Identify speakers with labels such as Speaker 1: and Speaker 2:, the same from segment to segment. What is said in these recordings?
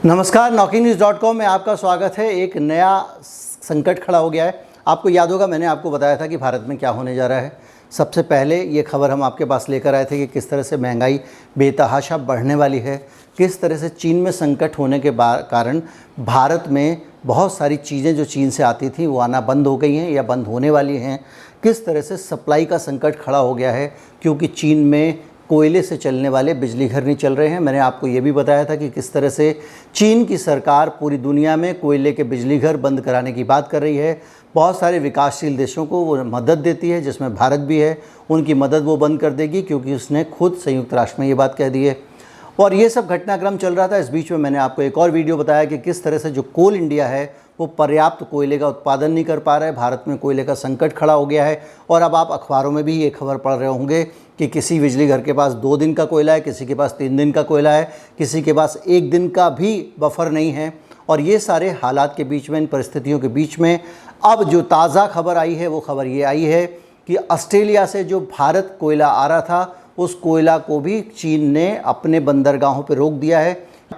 Speaker 1: नमस्कार, NauKeyNews.com में आपका स्वागत है। एक नया संकट खड़ा हो गया है। आपको याद होगा मैंने आपको बताया था कि भारत में क्या होने जा रहा है। सबसे पहले ये खबर हम आपके पास लेकर आए थे कि किस तरह से महंगाई बेतहाशा बढ़ने वाली है, किस तरह से चीन में संकट होने के कारण भारत में बहुत सारी चीज़ें जो चीन से आती थी वो आना बंद हो गई हैं या बंद होने वाली हैं, किस तरह से सप्लाई का संकट खड़ा हो गया है क्योंकि चीन में कोयले से चलने वाले बिजली घर नहीं चल रहे हैं। मैंने आपको ये भी बताया था कि किस तरह से चीन की सरकार पूरी दुनिया में कोयले के बिजली घर बंद कराने की बात कर रही है। बहुत सारे विकासशील देशों को वो मदद देती है, जिसमें भारत भी है। उनकी मदद वो बंद कर देगी क्योंकि उसने खुद संयुक्त राष्ट्र में ये बात कह दी है। और ये सब घटनाक्रम चल रहा था। इस बीच में मैंने आपको एक और वीडियो बताया कि किस तरह से जो कोल इंडिया है वो पर्याप्त कोयले का उत्पादन नहीं कर पा रहा है। भारत में कोयले का संकट खड़ा हो गया है। और अब आप अखबारों में भी ये खबर पढ़ रहे होंगे कि किसी बिजली घर के पास 2 दिन का कोयला है, किसी के पास 3 दिन का कोयला है, किसी के पास 1 दिन का भी बफर नहीं है। और ये सारे हालात के बीच में, इन परिस्थितियों के बीच में अब जो ताज़ा खबर आई है वो खबर ये आई है कि ऑस्ट्रेलिया से जो भारत कोयला आ रहा था उस कोयला को भी चीन ने अपने बंदरगाहों पर रोक दिया है।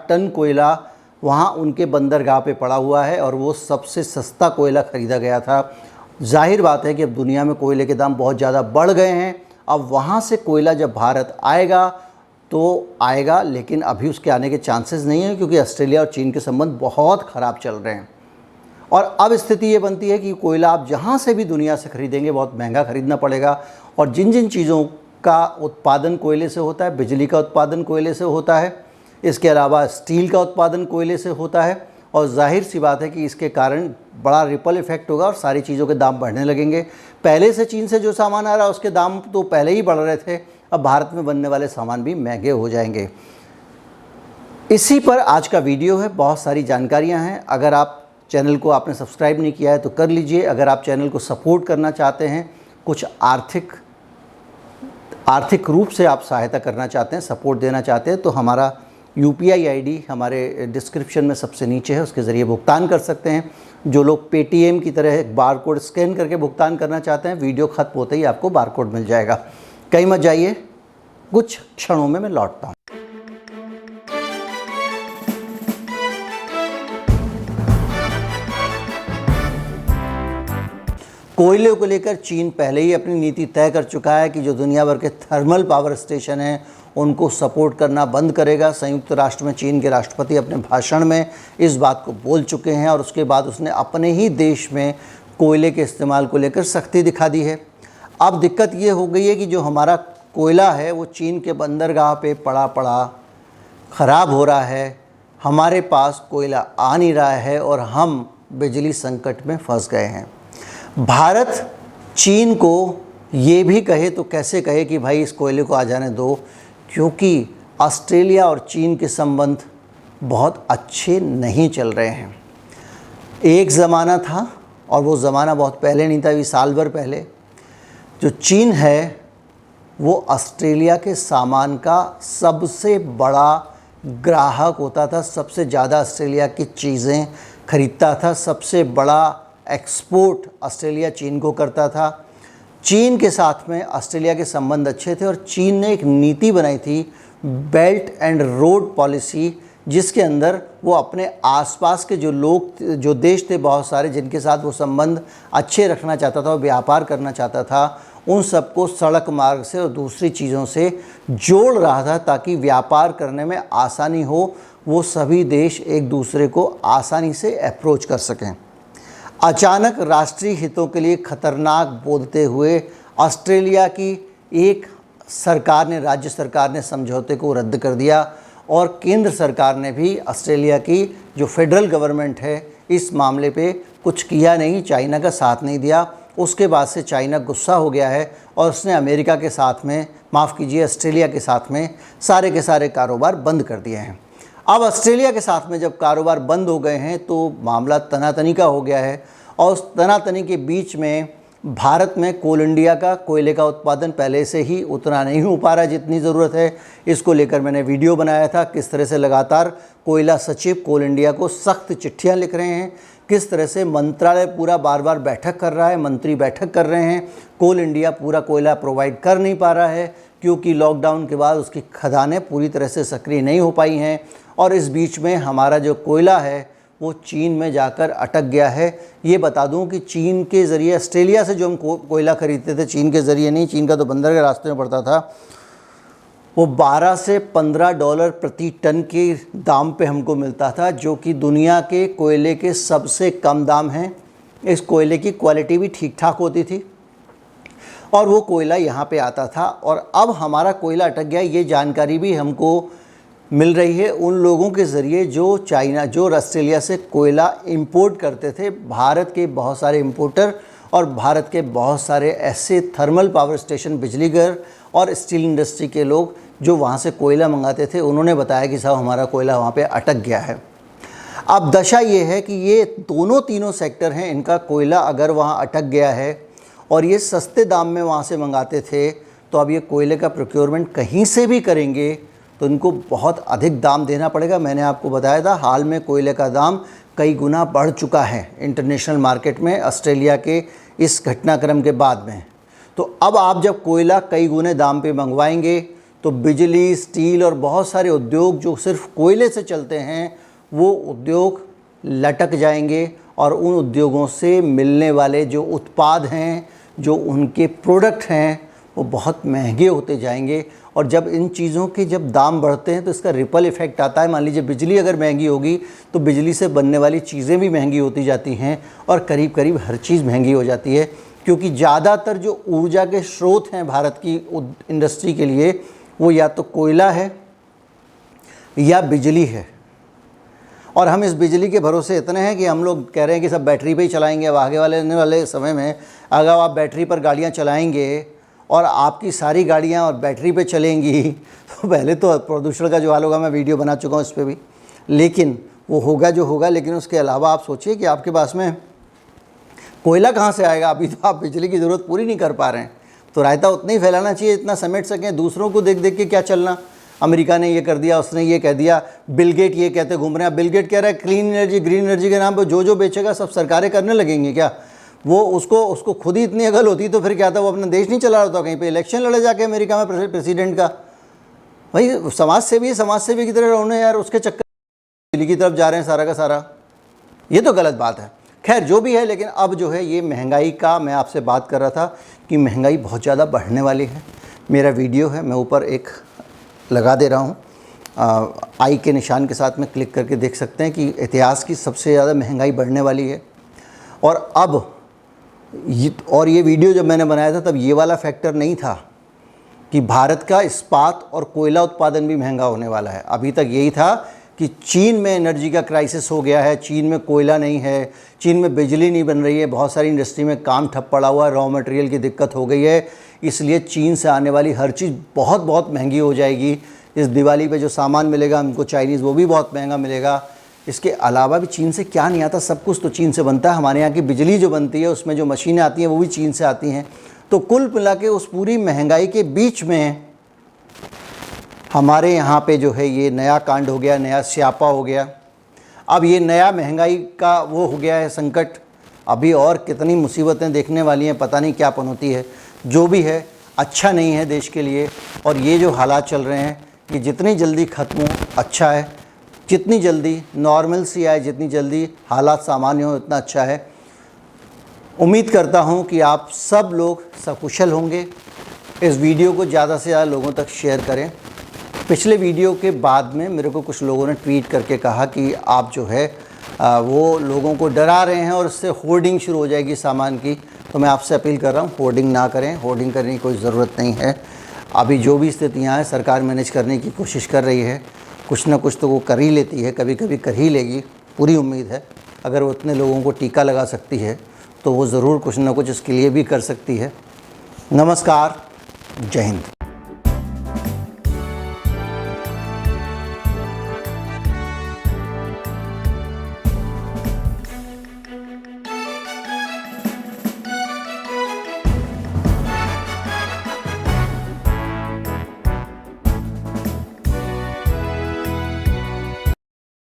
Speaker 1: टन कोयला वहाँ उनके बंदरगाह पे पड़ा हुआ है और वो सबसे सस्ता कोयला ख़रीदा गया था। जाहिर बात है कि अब दुनिया में कोयले के दाम बहुत ज़्यादा बढ़ गए हैं। अब वहाँ से कोयला जब भारत आएगा तो आएगा, लेकिन अभी उसके आने के चांसेस नहीं हैं क्योंकि ऑस्ट्रेलिया और चीन के संबंध बहुत ख़राब चल रहे हैं। और अब स्थिति ये बनती है कि कोयला आप जहाँ से भी दुनिया से ख़रीदेंगे बहुत महंगा ख़रीदना पड़ेगा। और जिन जिन चीज़ों का उत्पादन कोयले से होता है, बिजली का उत्पादन कोयले से होता है, इसके अलावा स्टील का उत्पादन कोयले से होता है। और जाहिर सी बात है कि इसके कारण बड़ा रिपल इफ़ेक्ट होगा और सारी चीज़ों के दाम बढ़ने लगेंगे। पहले से चीन से जो सामान आ रहा है उसके दाम तो पहले ही बढ़ रहे थे, अब भारत में बनने वाले सामान भी महंगे हो जाएंगे। इसी पर आज का वीडियो है। बहुत सारी जानकारियां हैं। अगर आप चैनल को आपने सब्सक्राइब नहीं किया है तो कर लीजिए। अगर आप चैनल को सपोर्ट करना चाहते हैं, कुछ आर्थिक रूप से आप सहायता करना चाहते हैं, सपोर्ट देना चाहते हैं, तो हमारा UPI ID हमारे डिस्क्रिप्शन में सबसे नीचे है, उसके ज़रिए भुगतान कर सकते हैं। जो लोग पेटीएम की तरह बारकोड स्कैन करके भुगतान करना चाहते हैं, वीडियो खत्म होते ही आपको बारकोड मिल जाएगा। कहीं मत जाइए, कुछ क्षणों में मैं लौटता हूँ। कोयले को लेकर चीन पहले ही अपनी नीति तय कर चुका है कि जो दुनिया भर के थर्मल पावर स्टेशन हैं उनको सपोर्ट करना बंद करेगा। संयुक्त राष्ट्र में चीन के राष्ट्रपति अपने भाषण में इस बात को बोल चुके हैं और उसके बाद उसने अपने ही देश में कोयले के इस्तेमाल को लेकर सख्ती दिखा दी है। अब दिक्कत ये हो गई है कि जो हमारा कोयला है वो चीन के बंदरगाह पे पड़ा ख़राब हो रहा है, हमारे पास कोयला आ नहीं रहा है और हम बिजली संकट में फंस गए हैं। भारत चीन को ये भी कहे तो कैसे कहे कि भाई इस कोयले को आ जाने दो, क्योंकि ऑस्ट्रेलिया और चीन के संबंध बहुत अच्छे नहीं चल रहे हैं। एक ज़माना था और वो ज़माना बहुत पहले नहीं था, अभी साल भर पहले, जो चीन है वो ऑस्ट्रेलिया के सामान का सबसे बड़ा ग्राहक होता था, सबसे ज़्यादा ऑस्ट्रेलिया की चीज़ें खरीदता था, सबसे बड़ा एक्सपोर्ट ऑस्ट्रेलिया चीन को करता था। चीन के साथ में ऑस्ट्रेलिया के संबंध अच्छे थे और चीन ने एक नीति बनाई थी, बेल्ट एंड रोड पॉलिसी, जिसके अंदर वो अपने आसपास के जो देश थे बहुत सारे जिनके साथ वो संबंध अच्छे रखना चाहता था और व्यापार करना चाहता था, उन सबको सड़क मार्ग से और दूसरी चीज़ों से जोड़ रहा था ताकि व्यापार करने में आसानी हो, वो सभी देश एक दूसरे को आसानी से अप्रोच कर सकें। अचानक राष्ट्रीय हितों के लिए खतरनाक बोलते हुए ऑस्ट्रेलिया की एक सरकार ने, राज्य सरकार ने समझौते को रद्द कर दिया और केंद्र सरकार ने भी ऑस्ट्रेलिया की जो फेडरल गवर्नमेंट है इस मामले पे कुछ किया नहीं, चाइना का साथ नहीं दिया। उसके बाद से चाइना गुस्सा हो गया है और उसने अमेरिका के साथ में, माफ़ कीजिए ऑस्ट्रेलिया के साथ में सारे के सारे कारोबार बंद कर दिए हैं। अब ऑस्ट्रेलिया के साथ में जब कारोबार बंद हो गए हैं तो मामला तनातनी का हो गया है और उस तनातनी के बीच में भारत में कोल इंडिया का कोयले का उत्पादन पहले से ही उतना नहीं हो पा रहा है जितनी ज़रूरत है। इसको लेकर मैंने वीडियो बनाया था, किस तरह से लगातार कोयला सचिव कोल इंडिया को सख्त चिट्ठियां लिख रहे हैं, किस तरह से मंत्रालय पूरा बार बार बैठक कर रहा है, मंत्री बैठक कर रहे हैं, कोल इंडिया पूरा कोयला प्रोवाइड कर नहीं पा रहा है क्योंकि लॉकडाउन के बाद उसकी खदानें पूरी तरह से सक्रिय नहीं हो पाई हैं और इस बीच में हमारा जो कोयला है वो चीन में जाकर अटक गया है। ये बता दूं कि चीन के ज़रिए ऑस्ट्रेलिया से जो हम कोयला ख़रीदते थे, चीन के ज़रिए नहीं, चीन का तो बंदर के रास्ते में पड़ता था, वो 12 से 15 डॉलर प्रति टन के दाम पे हमको मिलता था, जो कि दुनिया के कोयले के सबसे कम दाम हैं। इस कोयले की क्वालिटी भी ठीक ठाक होती थी और वो कोयला यहाँ पे आता था। और अब हमारा कोयला अटक गया, ये जानकारी भी हमको मिल रही है उन लोगों के ज़रिए जो चाइना, जो ऑस्ट्रेलिया से कोयला इंपोर्ट करते थे। भारत के बहुत सारे इंपोर्टर और भारत के बहुत सारे ऐसे थर्मल पावर स्टेशन, बिजली घर और स्टील इंडस्ट्री के लोग जो वहाँ से कोयला मंगाते थे, उन्होंने बताया कि साहब हमारा कोयला वहाँ पे अटक गया है। अब दशा ये है कि ये तीनों सेक्टर हैं, इनका कोयला अगर वहाँ अटक गया है और ये सस्ते दाम में वहाँ से मंगाते थे, तो अब ये कोयले का प्रोक्योरमेंट कहीं से भी करेंगे तो इनको बहुत अधिक दाम देना पड़ेगा। मैंने आपको बताया था हाल में कोयले का दाम कई गुना बढ़ चुका है इंटरनेशनल मार्केट में ऑस्ट्रेलिया के इस घटनाक्रम के बाद में। तो अब आप जब कोयला कई गुने दाम पे मंगवाएंगे तो बिजली, स्टील और बहुत सारे उद्योग जो सिर्फ कोयले से चलते हैं, वो उद्योग लटक जाएंगे और उन उद्योगों से मिलने वाले जो उत्पाद हैं, जो उनके प्रोडक्ट हैं, वो बहुत महंगे होते जाएंगे। और जब इन चीज़ों के जब दाम बढ़ते हैं तो इसका रिपल इफ़ेक्ट आता है। मान लीजिए बिजली अगर महंगी होगी तो बिजली से बनने वाली चीज़ें भी महंगी होती जाती हैं और करीब करीब हर चीज़ महंगी हो जाती है, क्योंकि ज़्यादातर जो ऊर्जा के स्रोत हैं भारत की इंडस्ट्री के लिए, वो या तो कोयला है या बिजली है। और हम इस बिजली के भरोसे इतने हैं कि हम लोग कह रहे हैं कि सब बैटरी पे ही चलाएंगे। अब आगे वाले समय में अगर आप बैटरी पर गाड़ियाँ चलाएँगे और आपकी सारी गाड़ियाँ और बैटरी पे चलेंगी तो पहले तो प्रदूषण का जो हाल होगा, मैं वीडियो बना चुका हूँ इस पर भी, लेकिन वो होगा जो होगा। लेकिन उसके अलावा आप सोचिए कि आपके पास में कोयला कहाँ से आएगा। अभी तो आप बिजली की ज़रूरत पूरी नहीं कर पा रहे हैं, तो रायता उतना ही फैलाना चाहिए, इतना समेट सकें। दूसरों को देख देख के क्या चलना, अमेरिका ने ये कर दिया, उसने ये कह दिया, बिल गेट ये कहते घूम रहे हैं। बिल गेट कह रहा है क्लीन एनर्जी, ग्रीन एनर्जी के नाम पर जो बेचेगा सब सरकारें करने लगेंगी क्या? वो उसको खुद ही इतनी अकल होती तो फिर क्या था, वो अपना देश नहीं चला रहा था, कहीं पे इलेक्शन लड़े जाके अमेरिका में प्रेसिडेंट का। भाई समाज सेवी की तरह रहो यार, उसके चक्कर दिल्ली की तरफ जा रहे हैं सारा का सारा, ये तो गलत बात है। खैर जो भी है, लेकिन अब जो है ये महंगाई का मैं आपसे बात कर रहा था कि महंगाई बहुत ज़्यादा बढ़ने वाली है। मेरा वीडियो है, मैं ऊपर एक लगा दे रहा हूँ, आई के निशान के साथ में क्लिक करके देख सकते हैं कि इतिहास की सबसे ज़्यादा महंगाई बढ़ने वाली है। और अब ये वीडियो जब मैंने बनाया था तब ये वाला फैक्टर नहीं था कि भारत का इस्पात और कोयला उत्पादन भी महंगा होने वाला है। अभी तक यही था कि चीन में एनर्जी का क्राइसिस हो गया है, चीन में कोयला नहीं है, चीन में बिजली नहीं बन रही है, बहुत सारी इंडस्ट्री में काम ठप पड़ा हुआ है, रॉ मटेरियल की दिक्कत हो गई है, इसलिए चीन से आने वाली हर चीज़ बहुत बहुत महंगी हो जाएगी। इस दिवाली पे जो सामान मिलेगा हमको चाइनीज़, वो भी बहुत महंगा मिलेगा। इसके अलावा भी चीन से क्या नहीं आता, सब कुछ तो चीन से बनता है। हमारे यहाँ की बिजली जो बनती है उसमें जो मशीनें आती हैं वो भी चीन से आती हैं। तो कुल मिला के उस पूरी महंगाई के बीच में हमारे यहाँ पे जो है ये नया कांड हो गया, नया स्यापा हो गया। अब ये नया महंगाई का वो हो गया है संकट। अभी और कितनी मुसीबतें देखने वाली हैं, पता नहीं क्या पनौती है। जो भी है अच्छा नहीं है देश के लिए। और ये जो हालात चल रहे हैं ये जितनी जल्दी ख़त्म हो अच्छा है, जितनी जल्दी नॉर्मल सी आए, जितनी जल्दी हालात सामान्य हो उतना अच्छा है। उम्मीद करता हूँ कि आप सब लोग सकुशल होंगे। इस वीडियो को ज़्यादा से ज़्यादा लोगों तक शेयर करें। पिछले वीडियो के बाद में मेरे को कुछ लोगों ने ट्वीट करके कहा कि आप जो है वो लोगों को डरा रहे हैं और इससे होर्डिंग शुरू हो जाएगी सामान की। तो मैं आपसे अपील कर रहा हूँ होर्डिंग ना करें, होर्डिंग करने की कोई ज़रूरत नहीं है। अभी जो भी स्थितियाँ हैं सरकार मैनेज करने की कोशिश कर रही है, कुछ ना कुछ तो वो कर ही लेती है, कभी कभी कर ही लेगी, पूरी उम्मीद है। अगर वो इतने लोगों को टीका लगा सकती है तो वो ज़रूर कुछ ना कुछ इसके लिए भी कर सकती है। नमस्कार, जय हिंद।